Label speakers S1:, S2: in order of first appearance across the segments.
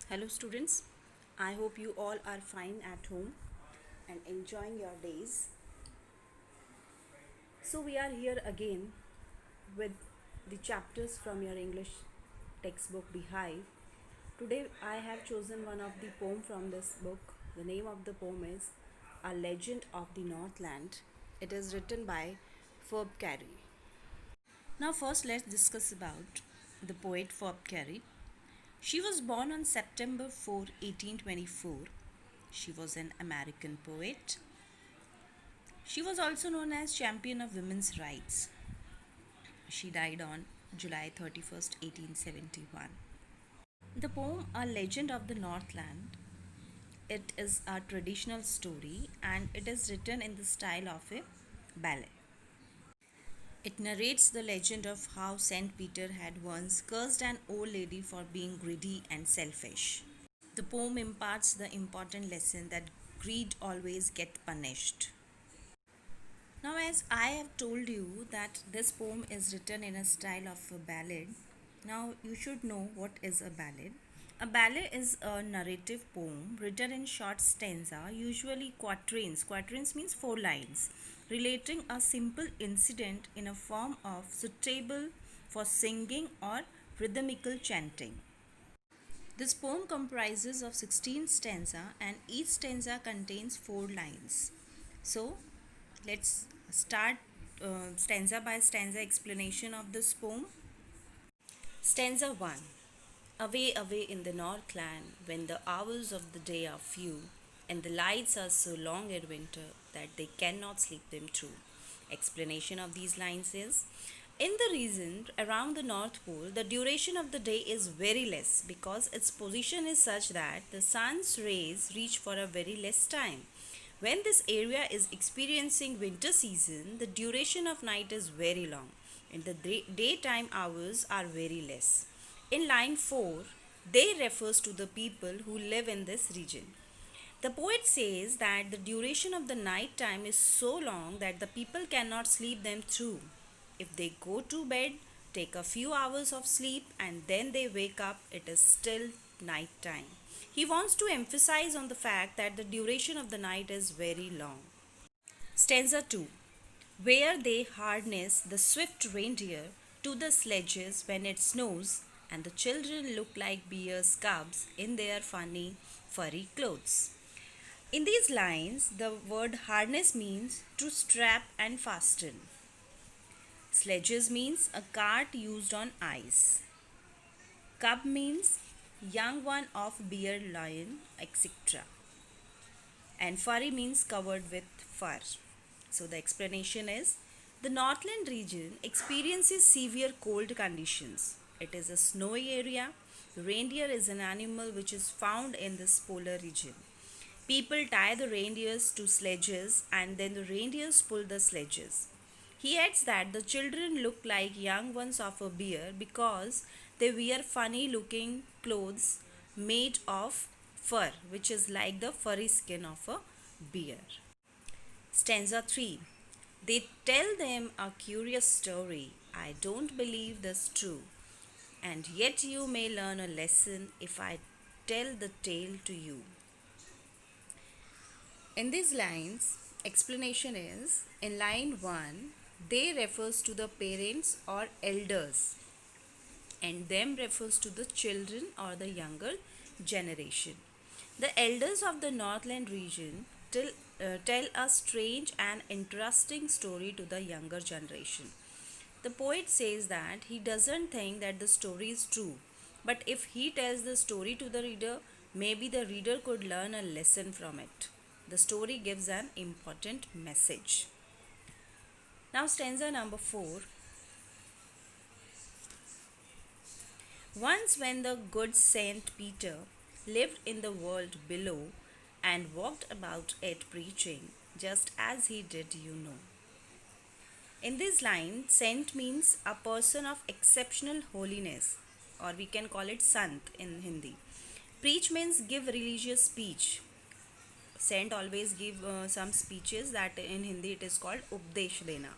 S1: Hello, students. I hope you all are fine at home and enjoying your days. So, we are here again with the chapters from your English textbook Beehive. Today, I have chosen one of the poem from this book. The name of the poem is A Legend of the Northland. It is written by Ferb Carey. Now, first, let's discuss about the poet Ferb Carey. She was born on September 4, 1824. She was an American poet. She was also known as champion of women's rights. She died on July 31st, 1871. The poem A Legend of the Northland, it is a traditional story and it is written in the style of a ballet. It narrates the legend of how Saint Peter had once cursed an old lady for being greedy and selfish. The poem imparts the important lesson that greed always gets punished. Now, as I have told you that this poem is written in a style of a ballad, now you should know what is a ballad. A ballad is a narrative poem written in short stanza, usually quatrains. Quatrains means four lines, relating a simple incident in a form of suitable for singing or rhythmical chanting. This poem comprises of 16 stanza and each stanza contains four lines. So, let's start stanza by stanza explanation of this poem. Stanza 1. Away, away in the Northland, when the hours of the day are few, and the lights are so long in winter that they cannot sleep them through. Explanation of these lines is in the region around the North Pole, the duration of the day is very less because its position is such that the sun's rays reach for a very less time. When this area is experiencing winter season, the duration of night is very long and the daytime hours are very less. In line 4, they refers to the people who live in this region. The poet says that the duration of the night time is so long that the people cannot sleep them through. If they go to bed, take a few hours of sleep, and then they wake up, it is still night time. He wants to emphasize on the fact that the duration of the night is very long. Stanza 2. Where they harness the swift reindeer to the sledges when it snows, and the children look like bear's cubs in their funny furry clothes. In these lines, the word harness means to strap and fasten. Sledges means a cart used on ice. Cub means young one of bear, lion, etc. And furry means covered with fur. So the explanation is the Northland region experiences severe cold conditions. It is a snowy area. Reindeer is an animal which is found in this polar region. People tie the reindeers to sledges and then the reindeers pull the sledges. He adds that the children look like young ones of a bear because they wear funny looking clothes made of fur, which is like the furry skin of a bear. Stanza 3. They tell them a curious story. I don't believe this true. And yet you may learn a lesson if I tell the tale to you. In these lines, explanation is in line 1, they refers to the parents or elders and them refers to the children or the younger generation. The elders of the Northland region tell a strange and interesting story to the younger generation. The poet says that he doesn't think that the story is true, but if he tells the story to the reader, maybe the reader could learn a lesson from it. The story gives an important message. Now, stanza number 4. Once, when the good Saint Peter lived in the world below and walked about it preaching, just as he did, you know. In this line, saint means a person of exceptional holiness, or we can call it sant in Hindi. Preach means give religious speech. Saint always give some speeches that in Hindi it is called Updesh Dena.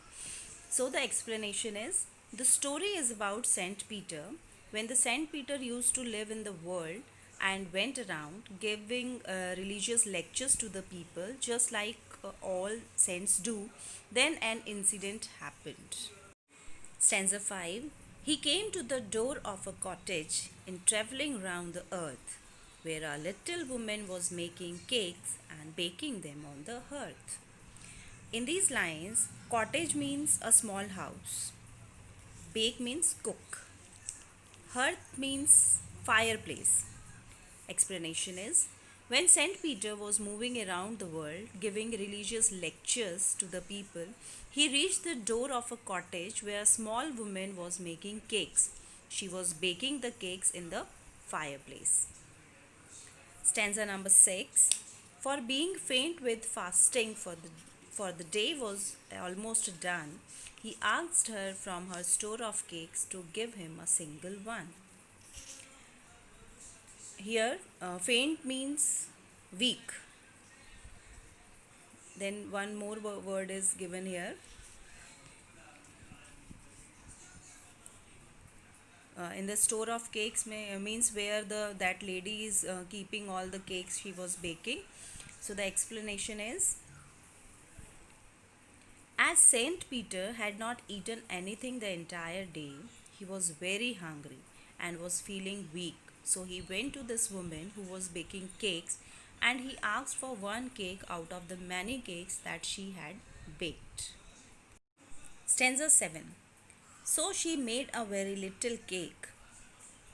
S1: So the explanation is the story is about Saint Peter. When the Saint Peter used to live in the world, and went around giving religious lectures to the people, just like all saints do. Then an incident happened. Stanza 5. He came to the door of a cottage in traveling round the earth, where a little woman was making cakes and baking them on the hearth. In these lines, cottage means a small house, bake means cook, hearth means fireplace. Explanation is, when Saint Peter was moving around the world giving religious lectures to the people, he reached the door of a cottage where a small woman was making cakes. She was baking the cakes in the fireplace. Stanza number 6. For being faint with fasting, for the day was almost done, he asked her from her store of cakes to give him a single one. Here, faint means weak. Then one more word is given here. In the store of cakes means where that lady is keeping all the cakes she was baking. So the explanation is, as Saint Peter had not eaten anything the entire day, he was very hungry and was feeling weak. So he went to this woman who was baking cakes and he asked for one cake out of the many cakes that she had baked. Stanza 7. So she made a very little cake,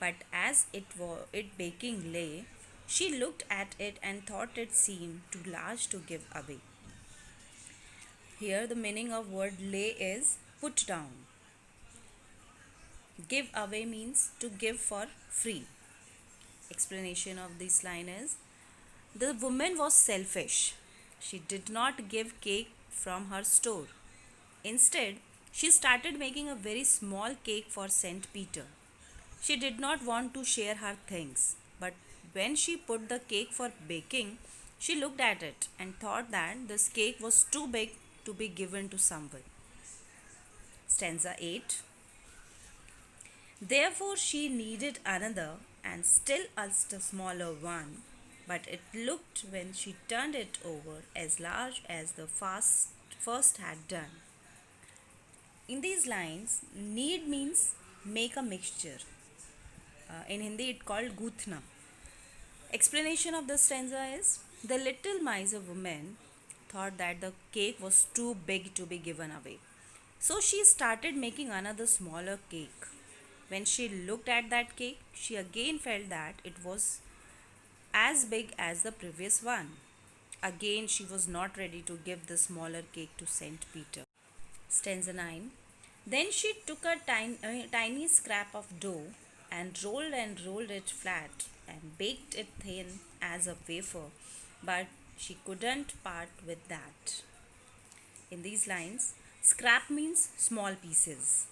S1: but as it baking lay, she looked at it and thought it seemed too large to give away. Here the meaning of word lay is put down. Give away means to give for free. Explanation of this line is, the woman was selfish. She did not give cake from her store. Instead, she started making a very small cake for Saint Peter. She did not want to share her things, but when she put the cake for baking, she looked at it and thought that this cake was too big to be given to someone. Stanza 8. Therefore she needed another and still a smaller one, but it looked when she turned it over as large as the first had done. In these lines, knead means make a mixture. In Hindi it called guthna. Explanation of the stanza is, the little miser woman thought that the cake was too big to be given away. So she started making another smaller cake. When she looked at that cake, she again felt that it was as big as the previous one. Again, she was not ready to give the smaller cake to Saint Peter. Stanza 9. Then she took a tiny scrap of dough and rolled it flat and baked it thin as a wafer, but she couldn't part with that. In these lines, scrap means small pieces.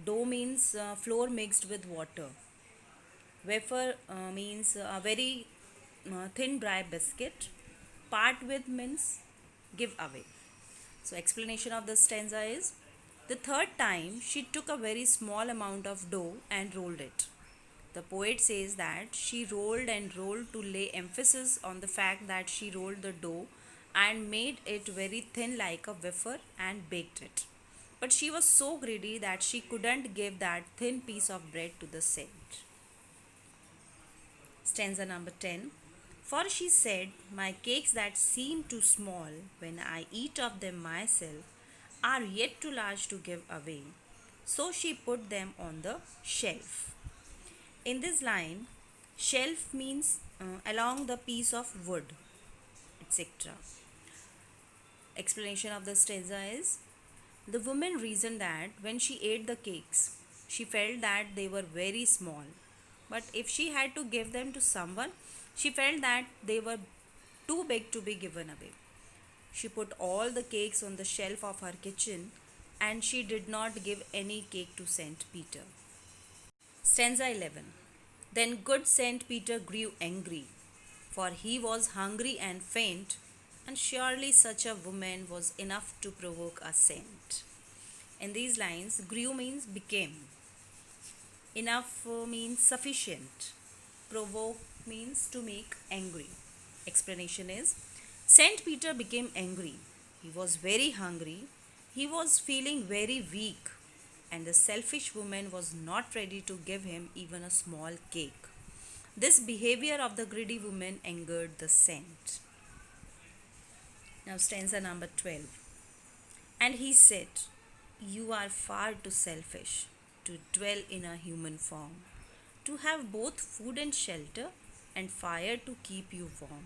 S1: Dough means flour mixed with water. Wafer means a very thin dry biscuit. Part with means give away. So explanation of this stanza is, the third time she took a very small amount of dough and rolled it. The poet says that she rolled and rolled to lay emphasis on the fact that she rolled the dough and made it very thin like a wafer and baked it. But she was so greedy that she couldn't give that thin piece of bread to the saint. Stanza number 10. For she said, my cakes that seem too small when I eat of them myself are yet too large to give away. So she put them on the shelf. In this line, shelf means along the piece of wood, etc. Explanation of the stanza is, the woman reasoned that when she ate the cakes, she felt that they were very small. But if she had to give them to someone, she felt that they were too big to be given away. She put all the cakes on the shelf of her kitchen and she did not give any cake to Saint Peter. Stanza 11. Then good Saint Peter grew angry, for he was hungry and faint, and surely such a woman was enough to provoke a saint. In these lines, grew means became. Enough means sufficient. provoke means to make angry. Explanation is Saint Peter became angry. He was very hungry. He was feeling very weak, and the selfish woman was not ready to give him even a small cake. This behavior of the greedy woman angered the saint. Now, stanza number 12. And he said, "You are far too selfish to dwell in a human form, to have both food and shelter and fire to keep you warm."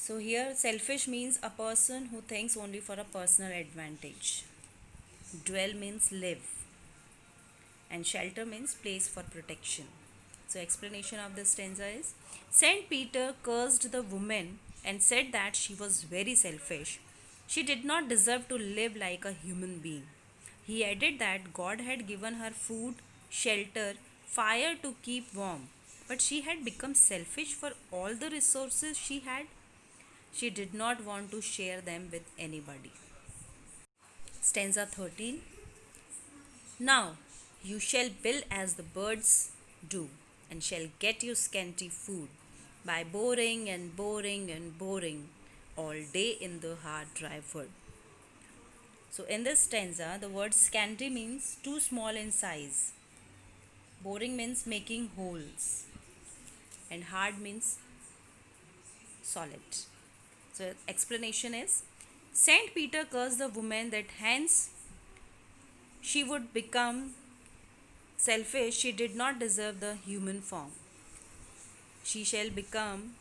S1: So, here selfish means a person who thinks only for a personal advantage. Dwell means live, and shelter means place for protection. So, explanation of this stanza is Saint Peter cursed the woman and said that she was very selfish. She did not deserve to live like a human being. He added that God had given her food, shelter, fire to keep warm, but she had become selfish for all the resources she had. She did not want to share them with anybody. Stanza 13. Now you shall build as the birds do, and shall get you scanty food by boring and boring and boring all day in the hard dry wood. So, in this stanza, the word scanty means too small in size, boring means making holes, and hard means solid. So, explanation is Saint Peter cursed the woman that hence she would become selfish. She did not deserve the human form. She shall become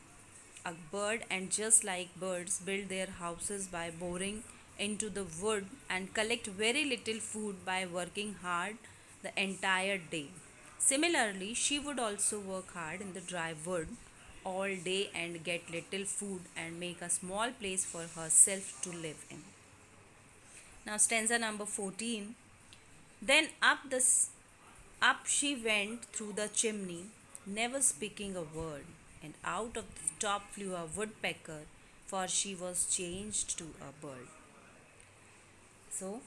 S1: a bird, and just like birds build their houses by boring into the wood and collect very little food by working hard the entire day. Similarly, she would also work hard in the dry wood all day and get little food and make a small place for herself to live in. Now, stanza number 14. Then up she went through the chimney, never speaking a word, and out of the top flew a woodpecker, for she was changed to a bird. So,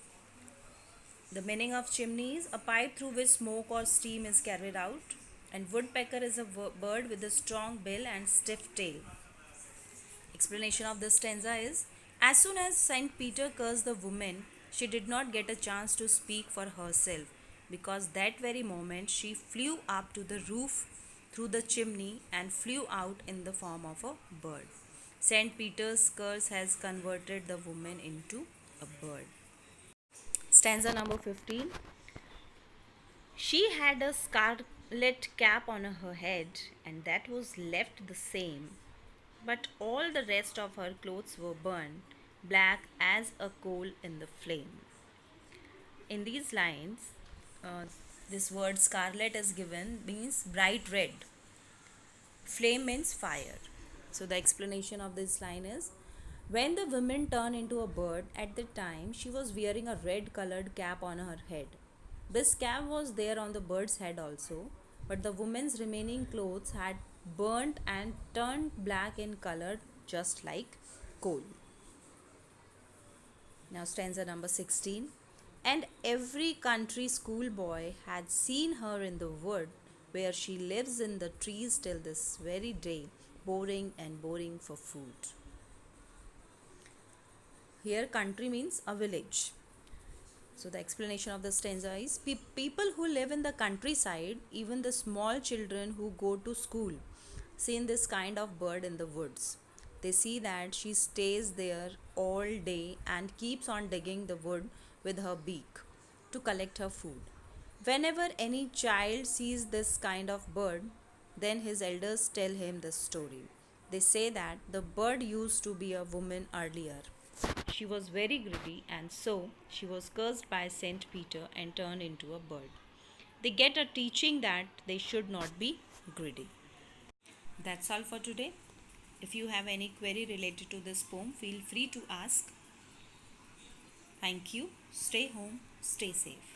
S1: the meaning of chimney is a pipe through which smoke or steam is carried out, and woodpecker is a bird with a strong bill and stiff tail. Explanation of this stanza is as soon as Saint Peter cursed the woman, she did not get a chance to speak for herself, because that very moment she flew up to the roof through the chimney and flew out in the form of a bird. Saint Peter's curse has converted the woman into a bird. Stanza number 15. She had a scarlet cap on her head, and that was left the same, but all the rest of her clothes were burned, black as a coal in the flame. In these lines, this word scarlet is given means bright red. Flame means fire. So the explanation of this line is when the woman turned into a bird, at the time she was wearing a red colored cap on her head. This cap was there on the bird's head also, but the woman's remaining clothes had burnt and turned black in color just like coal. Now stanza number 16. And every country schoolboy had seen her in the wood where she lives in the trees till this very day, boring and boring for food. Here country means a village. So the explanation of the stanza is people who live in the countryside, even the small children who go to school, see this kind of bird in the woods. They see that she stays there all day and keeps on digging the wood with her beak to collect her food. Whenever any child sees this kind of bird, then his elders tell him this story. They say that the bird used to be a woman earlier. She was very greedy, and so she was cursed by Saint Peter and turned into a bird. They get a teaching that they should not be greedy. That's all for today. If you have any query related to this poem, feel free to ask. Thank you. Stay home, stay safe.